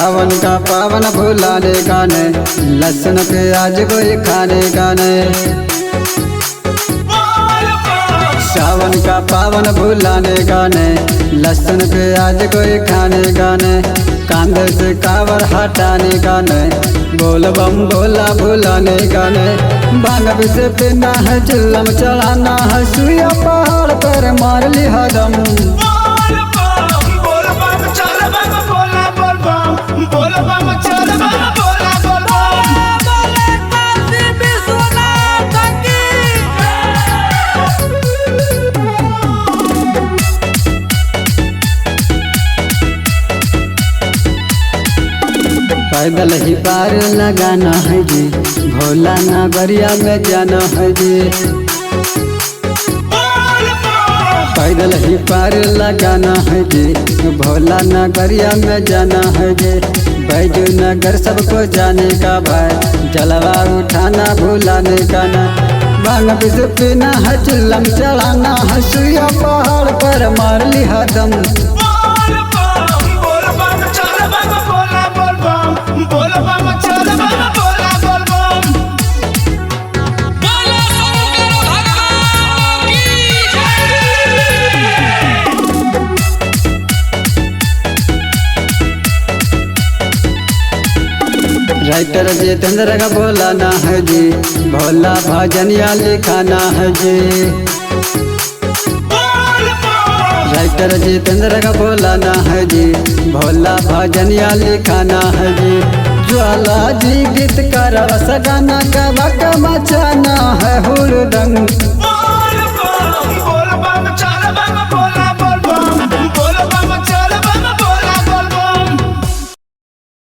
सावन का पावन भुलाने का नहीं, लहसुन प्याज कोई खाने का नहीं। सावन का पावन भुलाने का नहीं, लहसुन प्याज कोई खाने का नहीं। कांधे से कावर हटाने का नहीं, बोल बम बोला भुलाने का नहीं। भांग से पीना है, चिल्लम चढ़ाना है, सुइया पहाड़ पर मार लिया दम। पैदल ही पार लगाना है जी, भोला नगरिया में जाना है जी। पैदल ही पार लगाना है जी, भोला नगरिया में जाना है जी। बैजू नगर सबको जाने का भाई, जलवा उठाना भुलाने का ना। भांग पिस पीना है, चिल्लम चढ़ाना है, सुइया पहाड़ पर मार लिया दम। राइटर जितेंद्र का बोलाना है जी, भोला भजनिया लिखाना है जी। राइटर जितेंद्र का बोलाना है जी, भोला भजनिया लिखाना है जी। ज्वाला जी गीत कर रस गाना का मचाना है हुड़दंग।